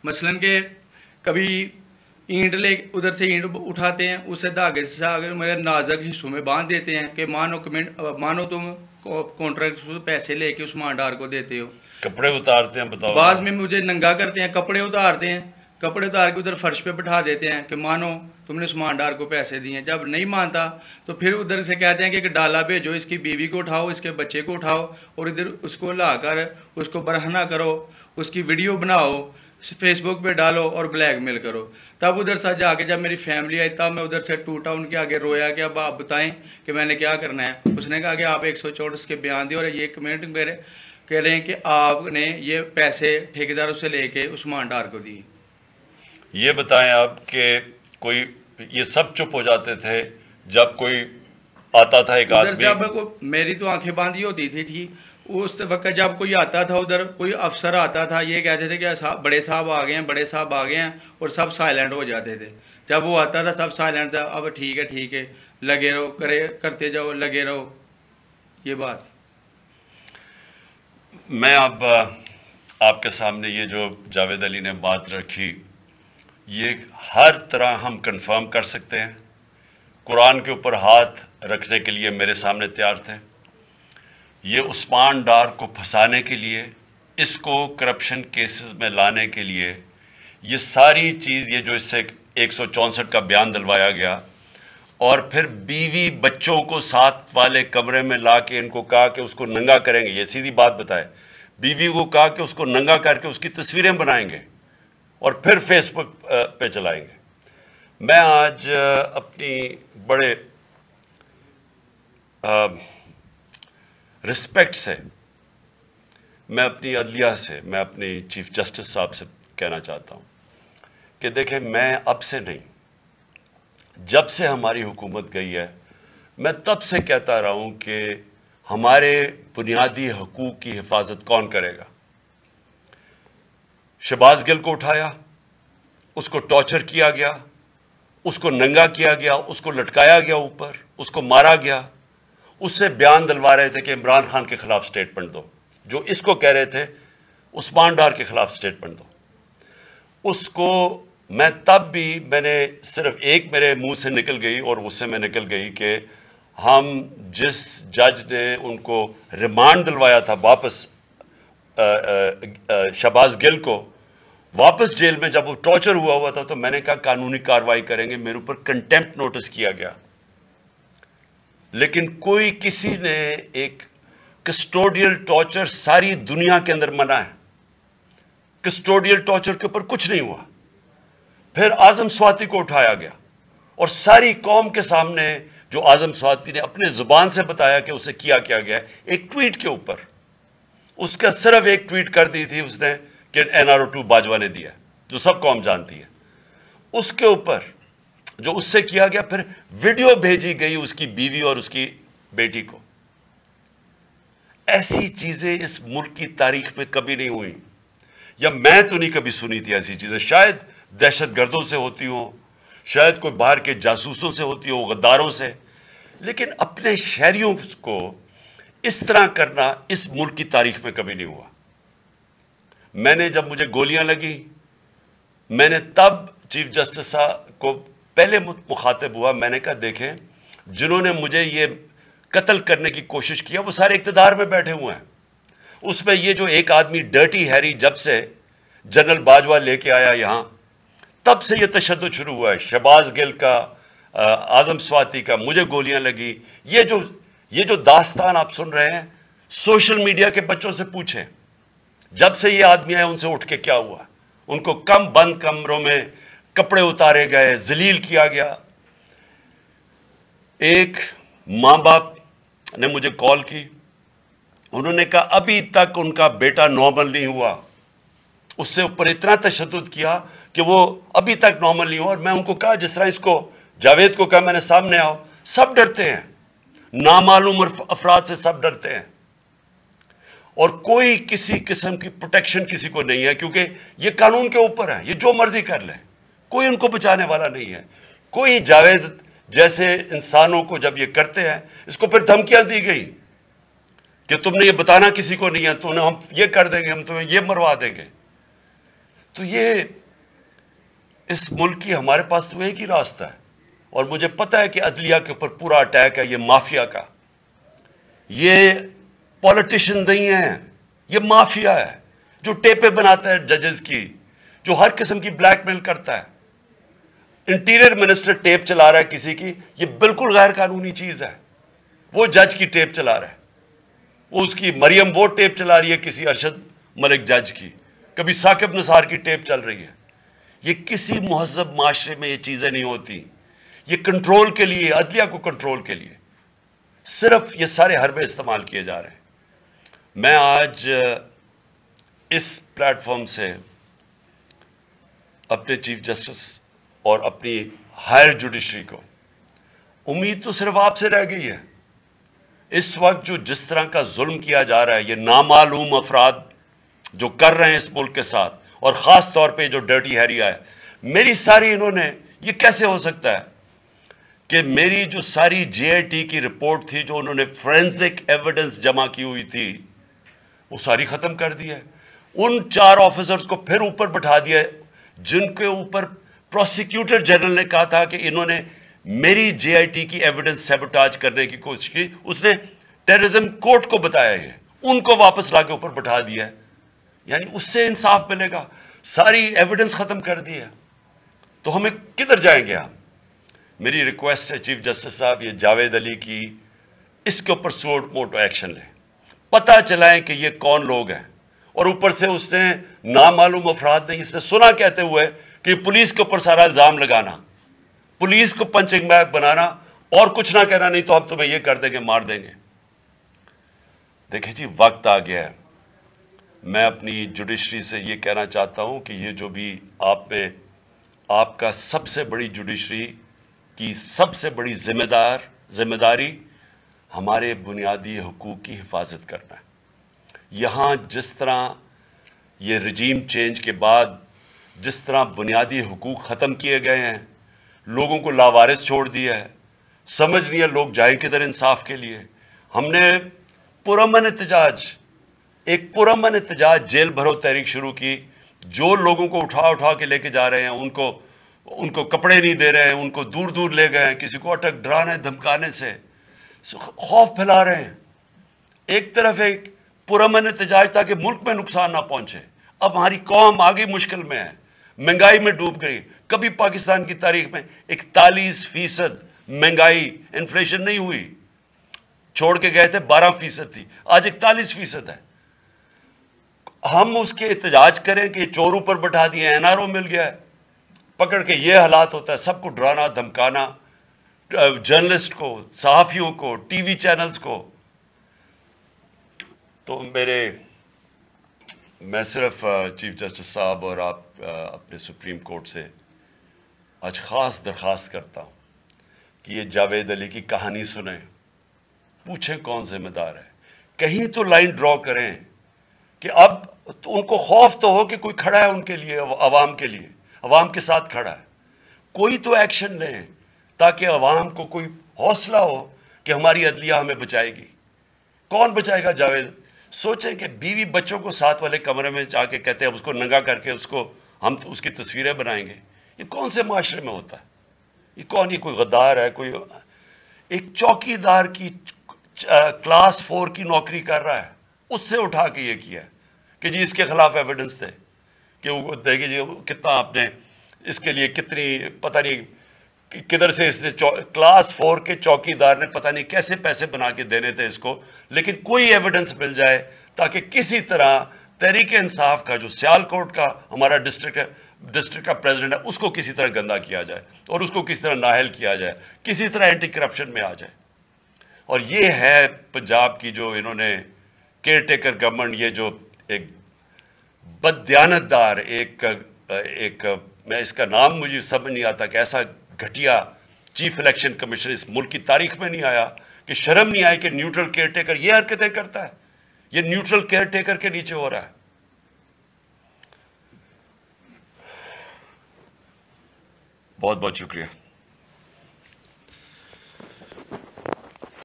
मसलन के कभी ईंट ले उधर से ईंट उठाते हैं, उसे धागे से अगर मेरे नाजुक हिस्सों में बांध देते हैं कि मानो तुम कॉन्ट्रैक्ट से पैसे लेके उस मांडार को देते हो। कपड़े उतारते हैं, बताओ। बाद में मुझे नंगा करते हैं, कपड़े उतारते हैं, कपड़े उतार के उधर फर्श पे बिठा देते हैं कि मानो तुमने उस मांडार को पैसे दिए। जब नहीं मानता तो फिर उधर से कहते हैं कि डाला भेजो, इसकी बीवी को उठाओ, इसके बच्चे को उठाओ और इधर उसको लाकर उसको बरहना करो, उसकी वीडियो बनाओ, फेसबुक पे डालो और ब्लैकमेल करो। तब उधर से जाके जब मेरी फैमिली आई तब मैं उधर से टूटा, उनके आगे रोया कि अब आप बताएं कि मैंने क्या करना है। उसने कहा कि आप 124 के बयान दिए और ये कमेंट मेरे कह रहे हैं कि आपने ये पैसे ठेकेदारों से लेके उस मांडार को दिए। ये बताएं आप कि कोई ये सब चुप हो जाते थे जब कोई आता था एक आदमी? जब मेरी तो आंखें बांधी होती थी, ठीक उस वक्त जब कोई आता था, उधर कोई अफसर आता था, ये कहते थे कि बड़े साहब आ गए हैं, बड़े साहब आ गए हैं, और सब साइलेंट हो जाते थे। जब वो आता था सब साइलेंट था, अब ठीक है लगे रहो, करते जाओ, लगे रहो। ये बात मैं अब आपके सामने ये जो जावेद अली ने बात रखी, ये हर तरह हम कंफर्म कर सकते हैं। कुरान के ऊपर हाथ रखने के लिए मेरे सामने तैयार थे। ये उस्मान डार को फंसाने के लिए, इसको करप्शन केसेस में लाने के लिए, ये सारी चीज़, ये जो इससे 164 का बयान दिलवाया गया और फिर बीवी बच्चों को साथ वाले कमरे में ला के इनको कहा कि उसको नंगा करेंगे। ये सीधी बात बताए, बीवी को कहा कि उसको नंगा करके उसकी तस्वीरें बनाएंगे और फिर फेसबुक पे चलाएंगे। मैं आज अपनी बड़े रिस्पेक्ट से मैं अपनी अदलिया से, मैं अपनी चीफ जस्टिस साहब से कहना चाहता हूं कि देखें, मैं अब से नहीं, जब से हमारी हुकूमत गई है, मैं तब से कहता रहा हूं कि हमारे बुनियादी हकूक की हिफाजत कौन करेगा। शहबाज गिल को उठाया, उसको टॉर्चर किया गया, उसको नंगा किया गया, उसको लटकाया गया ऊपर, उसको मारा गया। उससे बयान दिलवा रहे थे कि इमरान खान के खिलाफ स्टेटमेंट दो, जो इसको कह रहे थे उस्मान डार के खिलाफ स्टेटमेंट दो। उसको मैं तब भी, मैंने सिर्फ एक मेरे मुंह से निकल गई और उससे मैं निकल गई कि हम जिस जज ने उनको रिमांड दिलवाया था वापस, शहबाज गिल को वापस जेल में, जब वो टॉर्चर हुआ था, तो मैंने कहा कानूनी कार्रवाई करेंगे। मेरे ऊपर कंटेम्प्ट नोटिस किया गया, लेकिन कोई किसी ने एक कस्टोडियल टॉर्चर सारी दुनिया के अंदर मना है, कस्टोडियल टॉर्चर के ऊपर कुछ नहीं हुआ। फिर आजम स्वाति को उठाया गया और सारी कौम के सामने जो आजम स्वाति ने अपने जुबान से बताया कि उसे किया क्या गया, एक ट्वीट के ऊपर, उसका सिर्फ एक ट्वीट कर दी थी उसने कि NRO2 बाजवा ने दिया, जो सब कौम जानती है। उसके ऊपर जो उससे किया गया, फिर वीडियो भेजी गई उसकी बीवी और उसकी बेटी को। ऐसी चीजें इस मुल्क की तारीख में कभी नहीं हुई, या मैं तो नहीं कभी सुनी थी ऐसी चीजें। शायद दहशतगर्दों से होती हो, शायद कोई बाहर के जासूसों से होती हो, गद्दारों से, लेकिन अपने शहरियों को इस तरह करना इस मुल्क की तारीख में कभी नहीं हुआ। मैंने, जब मुझे गोलियां लगी, मैंने तब चीफ जस्टिस को पहले मुखातिब हुआ। मैंने कहा देखें, जिन्होंने मुझे ये कत्ल करने की कोशिश किया वो सारे इख्तिदार में बैठे हुए हैं। उसमें ये जो एक आदमी डर्टी हैरी, जब से जनरल बाजवा लेके आया यहां, तब से ये तशद्दुद शुरू हुआ है। शहबाज गिल का, आजम स्वाति का, मुझे गोलियां लगी। ये जो दास्तान आप सुन रहे हैं, सोशल मीडिया के बच्चों से पूछें, जब से ये आदमी आए उनसे उठ के क्या हुआ। उनको बंद कमरों में कपड़े उतारे गए, जलील किया गया। एक मां बाप ने मुझे कॉल की, उन्होंने कहा अभी तक उनका बेटा नॉर्मल नहीं हुआ। उससे ऊपर इतना तशद्दुद किया कि वो अभी तक नॉर्मल नहीं हुआ। और मैं उनको कहा, जिस तरह इसको जावेद को कहा मैंने, सामने आओ। सब डरते हैं, नामालूम अफराद से सब डरते हैं, और कोई किसी किस्म की प्रोटेक्शन किसी को नहीं है, क्योंकि ये कानून के ऊपर है, ये जो मर्जी कर ले, कोई उनको बचाने वाला नहीं है। कोई जावेद जैसे इंसानों को जब ये करते हैं, इसको फिर धमकियां दी गई कि तुमने ये बताना किसी को नहीं है, तो हम ये कर देंगे, हम तुम्हें ये मरवा देंगे। تو یہ اس ملک کی ہمارے پاس تو ایک ہی راستہ ہے، اور مجھے پتا ہے کہ عدلیہ کے اوپر پورا اٹیک ہے، یہ مافیا کا. یہ پولیٹیشین نہیں ہے، یہ مافیا ہے جو ٹیپیں بناتا ہے ججز کی، جو ہر قسم کی بلیک میل کرتا ہے. انٹیریئر منسٹر ٹیپ چلا رہا ہے کسی کی، یہ بالکل غیر قانونی چیز ہے. وہ جج کی ٹیپ چلا رہا ہے، وہ اس کی مریم وہ ٹیپ چلا رہی ہے کسی ارشد ملک جج کی، کبھی ثاقب نثار کی ٹیپ چل رہی ہے. یہ کسی مہذب معاشرے میں یہ چیزیں نہیں ہوتی. یہ کنٹرول کے لیے، عدلیہ کو کنٹرول کے لیے صرف یہ سارے حربے استعمال کیے جا رہے ہیں. میں آج اس پلیٹ فارم سے اپنے چیف جسٹس اور اپنی ہائر جوڈیشری کو امید تو صرف آپ سے رہ گئی ہے. اس وقت جو جس طرح کا ظلم کیا جا رہا ہے، یہ نامعلوم افراد جو کر رہے ہیں اس ملک کے ساتھ، اور خاص طور پہ جو ڈرٹی ہیری ہے، میری ساری انہوں نے، یہ کیسے ہو سکتا ہے کہ میری جو ساری جے آئی ٹی کی رپورٹ تھی، جو انہوں نے فورینزک ایویڈنس جمع کی ہوئی تھی، وہ ساری ختم کر دی ہے. ان 4 آفیسرز کو پھر اوپر بٹھا دیا جن کے اوپر پروسیکیوٹر جنرل نے کہا تھا کہ انہوں نے میری جے آئی ٹی کی ایویڈنس سیبوٹاج کرنے کی کوشش کی. اس نے ٹیررزم کورٹ کو بتایا ہے، ان کو واپس لا کے اوپر بٹھا دیا ہے. یعنی اس سے انصاف ملے گا؟ ساری ایویڈنس ختم کر دی ہے. تو ہمیں کدھر جائیں گے ہم؟ میری ریکویسٹ ہے چیف جسٹس صاحب، یہ جاوید علی کی، اس کے اوپر سوٹ موٹو ایکشن لیں، پتہ چلائیں کہ یہ کون لوگ ہیں. اور اوپر سے اس نے نامعلوم افراد نے اس نے سنا کہتے ہوئے کہ پولیس کے اوپر سارا الزام لگانا، پولیس کو پنچنگ بیگ بنانا، اور کچھ نہ کہنا، نہیں تو ہم تمہیں یہ کر دیں گے، مار دیں گے. دیکھیں جی، وقت آ گیا ہے. میں اپنی جوڈیشری سے یہ کہنا چاہتا ہوں کہ یہ جو بھی آپ کا سب سے بڑی جوڈیشری کی سب سے بڑی ذمہ داری ہمارے بنیادی حقوق کی حفاظت کرنا ہے. یہاں جس طرح یہ رجیم چینج کے بعد جس طرح بنیادی حقوق ختم کیے گئے ہیں، لوگوں کو لاوارث چھوڑ دیا ہے، سمجھ نہیں ہے لوگ جائیں کدھر انصاف کے لیے. ہم نے ایک پرامن احتجاج جیل بھرو تحریک شروع کی. جو لوگوں کو اٹھا کے لے کے جا رہے ہیں، ان کو کپڑے نہیں دے رہے ہیں، ان کو دور دور لے گئے ہیں، کسی کو اٹک ڈرانے دھمکانے سے خوف پھیلا رہے ہیں. ایک طرف ایک پرامن احتجاج تاکہ ملک میں نقصان نہ پہنچے. اب ہماری قوم آگے مشکل میں ہے، مہنگائی میں ڈوب گئی. کبھی پاکستان کی تاریخ میں 41% مہنگائی انفلیشن نہیں ہوئی. چھوڑ کے گئے تھے 12% تھی، آج 41% ہے. ہم اس کے احتجاج کریں کہ چور اوپر بٹھا دیے، این آر او مل گیا ہے، پکڑ کے یہ حالات ہوتا ہے. سب کو ڈرانا دھمکانا، جرنلسٹ کو، صحافیوں کو، ٹی وی چینلز کو. تو میں صرف چیف جسٹس صاحب اور آپ اپنے سپریم کورٹ سے آج خاص درخواست کرتا ہوں کہ یہ جاوید علی کی کہانی سنیں، پوچھیں کون ذمہ دار ہے. کہیں تو لائن ڈرا کریں کہ اب ان کو خوف تو ہو کہ کوئی کھڑا ہے ان کے لیے، عوام کے لیے، عوام کے ساتھ کھڑا ہے. کوئی تو ایکشن لیں تاکہ عوام کو کوئی حوصلہ ہو کہ ہماری عدلیہ ہمیں بچائے گی. کون بچائے گا جاوید؟ سوچیں کہ بیوی بچوں کو ساتھ والے کمرے میں جا کے کہتے ہیں اس کو ننگا کر کے ہم اس کی تصویریں بنائیں گے. یہ کون سے معاشرے میں ہوتا ہے؟ یہ کون؟ یہ کوئی غدار ہے؟ کوئی ایک چوکی دار کی کلاس 4 کی نوکری کر رہا ہے، اس سے اٹھا کے یہ کیا کہ جی اس کے خلاف ایویڈنس دے، کہ وہ دیکھیں جی کتنا آپ نے اس کے لیے کتنی، پتہ نہیں کدھر سے اس نے کلاس 4 کے چوکی دار نے پتہ نہیں کیسے پیسے بنا کے دینے تھے اس کو، لیکن کوئی ایویڈنس مل جائے تاکہ کسی طرح تحریک انصاف کا جو سیال کوٹ کا ہمارا ڈسٹرکٹ کا پریزیڈنٹ ہے، اس کو کسی طرح گندا کیا جائے اور اس کو کسی طرح نااہل کیا جائے، کسی طرح اینٹی کرپشن میں آ جائے. اور یہ ہے پنجاب کی جو انہوں نے کیئر ٹیکر گورنمنٹ، یہ جو ایک بددیانت دار ایک میں اس کا نام مجھے سمجھ نہیں آتا کہ ایسا گھٹیا چیف الیکشن کمیشن اس ملک کی تاریخ میں نہیں آیا کہ شرم نہیں آئی کہ نیوٹرل کیئر ٹیکر یہ حرکتیں کرتا ہے. یہ نیوٹرل کیئر ٹیکر کے نیچے ہو رہا ہے. بہت بہت شکریہ.